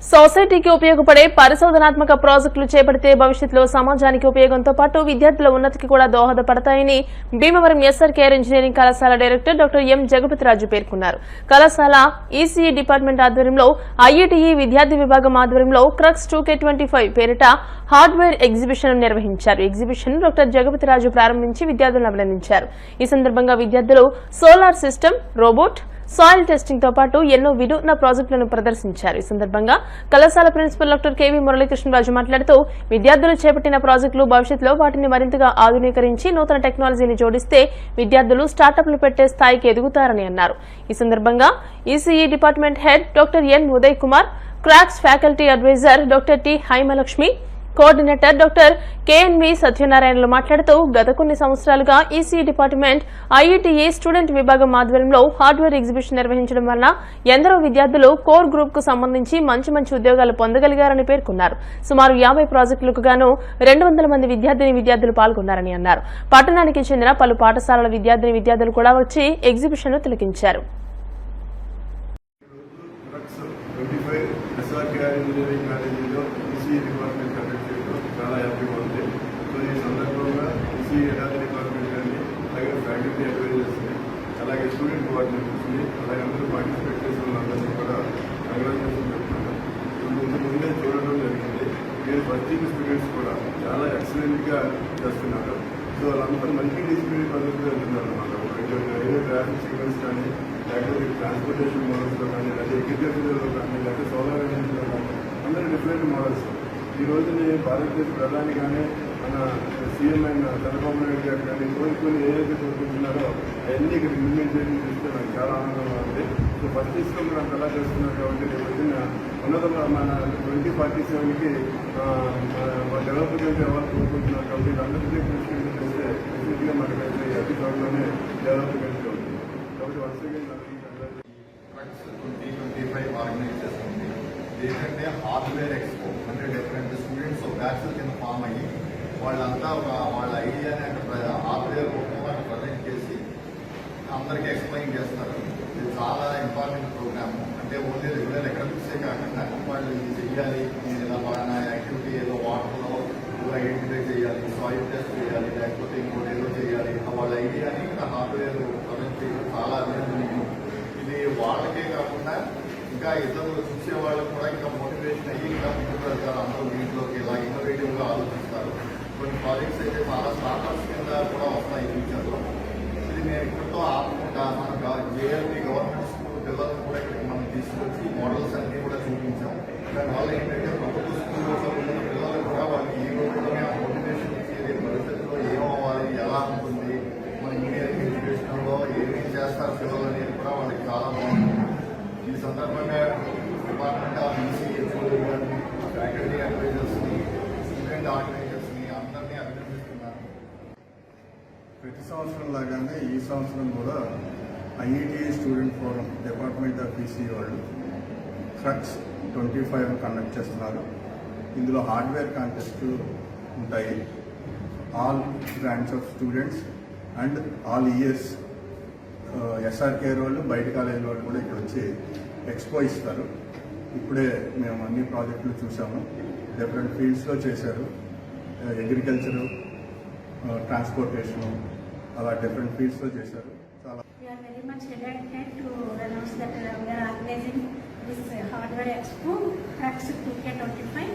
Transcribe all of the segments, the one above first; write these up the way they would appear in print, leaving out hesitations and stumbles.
సొసైటీకి ఉపయోగపడే పరిశోధనాత్మక ప్రాజెక్టులు చేపడితే భవిష్యత్తులో సమాజానికి ఉపయోగంతో పాటు విద్యార్థుల ఉన్నతికి కూడా దోహదపడతాయని భీమవరం ఎస్ఆర్కేఆర్ ఇంజనీరింగ్ కళాశాల డైరెక్టర్ డాక్టర్ ఎం జగపతిరాజు పేర్కొన్నారు. కళాశాల ఈసీఈ డిపార్ట్మెంట్ ఆధ్వర్యంలో ఐఐటీఈ విద్యార్థి విభాగం ఆధ్వర్యంలో క్రక్స్ 2K25 పేరిట హార్డ్వేర్ ఎగ్జిబిషన్ నిర్వహించారు. ఎగ్జిబిషన్ డాక్టర్ జగపతిరాజు ప్రారంభించి విద్యార్థులను అభినందించారు. ఈ సందర్భంగా విద్యార్థులు solar system, robot, soil testing తో పాటు ఎన్నో వినూత్న ప్రాజెక్టులను ప్రదర్శించారు. ఈ సందర్భంగా కళాశాల ప్రిన్సిపల్ డాక్టర్ కెవి మురళీకృష్ణరాజు మాట్లాడుతూ విద్యార్థులు చేపట్టిన ప్రాజెక్టులు భవిష్యత్తులో వాటిని మరింతగా ఆధునీకరించి నూతన టెక్నాలజీని జోడిస్తే విద్యార్థులు స్టార్టప్లు పెట్టే స్థాయికి ఎదుగుతారని అన్నారు. ఈ సందర్భంగా ECE department head doctor N Uday Kumar, crux faculty advisor doctor T Haimalakshmi, coordinator doctor KNV సత్యనారాయణలు మాట్లాడుతూ గత కొన్ని సంవత్సరాలుగా ఈసీఈ డిపార్ట్మెంట్ ఐఐటీఈ స్టూడెంట్ విభాగం ఆధ్వర్యంలో హార్డ్వేర్ ఎగ్జిబిషన్ నిర్వహించడం వలన ఎందరో విద్యార్థులు కోర్ గ్రూప్ కు సంబంధించి మంచి ఉద్యోగాలు పొందగలిగారని పేర్కొన్నారు. సుమారు 50 ప్రాజెక్టులకు గాను 200 మంది విద్యార్థులు పాల్గొన్నారని అన్నారు. పట్టణానికి చెందిన పలు పాఠశాలల విద్యార్థులు కూడా వచ్చి ఎగ్జిబిషన్ ను తిలకించారు. చాలా హ్యాపీగా ఉంది. సో ఈ సందర్భంగా ఈసీఈ డిపార్ట్మెంట్ కానీ అలాగే ఫ్యాకల్టీ అడ్వైజర్స్ని అలాగే స్టూడెంట్ కోఆర్డినేటర్స్ని అలాగే అందరూ పార్టిసిపేట్ చేసిన వాళ్ళందరినీ కూడా కంగ్రాచులేషన్ చెప్తున్నాను. ముందే చూడడం జరిగింది. మీరు ఫస్ట్ ఇయర్ స్టూడెంట్స్ కూడా చాలా ఎక్సలెంట్గా చేస్తున్నారు. సో వాళ్ళంతా మల్టీ డిసిప్లినరీ పద్ధతిలో వెళ్తున్నారు అన్నమాట. ఏదో ట్రాఫిక్ సిగ్నల్స్ కానీ లేకపోతే ట్రాన్స్పోర్టేషన్ మోడల్స్లో కానీ లేకపోతే అగ్రికల్చర్లో కానీ లేకపోతే సోలార్ ఎనర్జీలో కానీ అందరూ డిఫరెంట్ మోడల్స్. ఈ రోజుని భారతదేశ ప్రధానిగానే మన సీఎం అయిన చంద్రబాబు నాయుడు గారు కానీ కోరుకొని ఏదైతే కోరుకుంటున్నారో అవన్నీ ఇక్కడ ఇంప్లిమెంటేషన్ చేస్తే నాకు చాలా ఆనందంగా ఉంది. సో ఫస్ట్ ఇస్లో కూడా అంత ఎలా చేస్తున్నారు కాబట్టి రేపు వచ్చిన ఉన్నతంగా మన 2047కి డెవలప్మెంట్ ఎవరు కోరుకుంటున్నారు కాబట్టి అందరికీ కృషి చేస్తే డెఫినెట్గా మనకైతే అతి త్వరలోనే డెవలప్మెంట్ ఉంది. కాబట్టి వన్స్ అగైన్ 2025 ఆర్గనైజ్ చేస్తుంది. ఏంటంటే హార్డ్వేర్ ఎక్స్పో అంటే డిఫరెంట్ స్టూడెంట్స్ బ్యాచ్ల కింద ఫామ్ అయ్యి వాళ్ళంతా వాళ్ళ ఐడియాని అంటే హార్డ్వేర్ రూపంలో ప్రజెంట్ చేసి అందరికీ ఎక్స్ప్లెయిన్ చేస్తారు. ఇది చాలా ఇంపార్టెంట్ ప్రోగ్రామ్. అంటే ఓన్లీ రెగ్యులర్ ఎకడమిక్సే కాకుండా వాళ్ళు ఇది చెయ్యాలి, ఇలా పలానా యాక్టివిటీ ఏదో వాటర్లో ఐడెంటిఫై చేయాలి, సాయిల్ టెస్ట్ చేయాలి, లేకపోతే ఇంకోటి ఏదో చేయాలి, వాళ్ళ ఐడియాని హార్డ్వేర్ ప్రజెంట్ చేయడం చాలా అభినందనీయం. ఇది వాళ్ళకే కాకుండా ఇంకా ఇతరులు చూసే వాళ్ళకు కూడా ఇంకా మోటివేషన్ అయ్యి ఇంకా ముందుకు వెళ్తారు. అందరూ దీంట్లోకి ఇలా ఇన్నోవేటివ్గా ఆలోచిస్తారు. కొన్ని ప్రాజెక్ట్స్ అయితే చాలా స్టార్టప్స్ కింద కూడా వస్తాయి ఫ్యూచర్లో. ఇది మేము ఇక్కడితో ఆపకుండా మన జేఎల్పీ గవర్నమెంట్ స్కూల్ పిల్లలను కూడా ఇక్కడికి మనం తీసుకొచ్చి మోడల్స్ అన్నీ కూడా చూపించాం. దానివల్ల ఏంటంటే ప్రభుత్వ స్కూల్లో ఉన్న పిల్లలు కూడా వాళ్ళకి ఈ రోజుల్లోనే ఆ మోటివేషన్ ఇచ్చేది భవిష్యత్తులో ఏమవ్వాలి, ఎలా ఉంటుంది, మన ఇంజనీరింగ్ ఎడ్యుకేషన్లో ఏమేమి చేస్తారు పిల్లలు అనేది కూడా వాళ్ళకి చాలా బాగుంటుంది. ఈ సందర్భంగా డిపార్ట్మెంట్ ఆఫ్ ఈసీఈ గారిని, ఫ్యాకల్టీ అడ్వైజర్స్ని, స్టూడెంట్ ఆర్గనైజర్స్ని అందరినీ అభినందిస్తున్నాను. ప్రతి సంవత్సరం లాగానే ఈ సంవత్సరం కూడా IITE student forum department of ECE వాళ్ళు క్రక్స్ 25 కండక్ట్ చేస్తున్నారు. ఇందులో హార్డ్వేర్ కాంటెస్ట్లు ఉంటాయి. All branch of students and all ES SRKR వాళ్ళు బయట కాలేజీ వాళ్ళు కూడా ఇక్కడ వచ్చి ఎక్స్పో ఇస్తారు. ఇప్పుడే మేము అన్ని ప్రాజెక్టులు చూసాము. డిఫరెంట్ ఫీల్డ్స్లో చేశారు. అగ్రికల్చరు, ట్రాన్స్పోర్టేషను, అలా డిఫరెంట్ ఫీల్డ్స్లో చేశారు. చాలా very much delighted to announce that we are organizing this hardware expo Crux 2K25.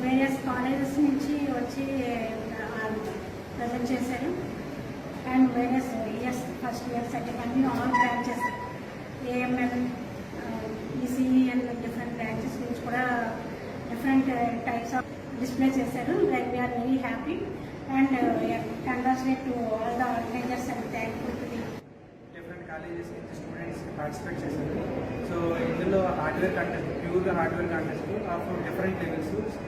Various colleges నుంచి వచ్చి ప్రజెంట్ చేశారు. And various years, first year, second, and all branches, AML, ECE and different branches which kuda different types of display chesaru. Like we are very happy and congratulate to all the organizers and thankful to the different colleges and the students participate chesaru. So indulo hardware contest, pure hardware contest of different levels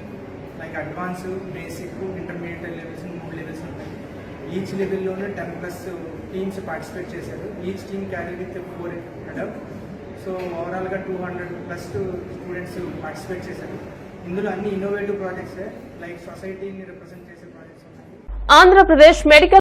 like advanced, basic, intermediate levels and more levels ఉంటాయి. Each లెవెల్లోనే 10+ teams participate చేశారు. Each team carry with 4 adult. So ఓవరాల్గా 200+ students participate చేశారు. ఇందులో అన్ని innovative projects like సొసైటీని represent చేసే projects ఉన్నాయి. Andhra Pradesh medical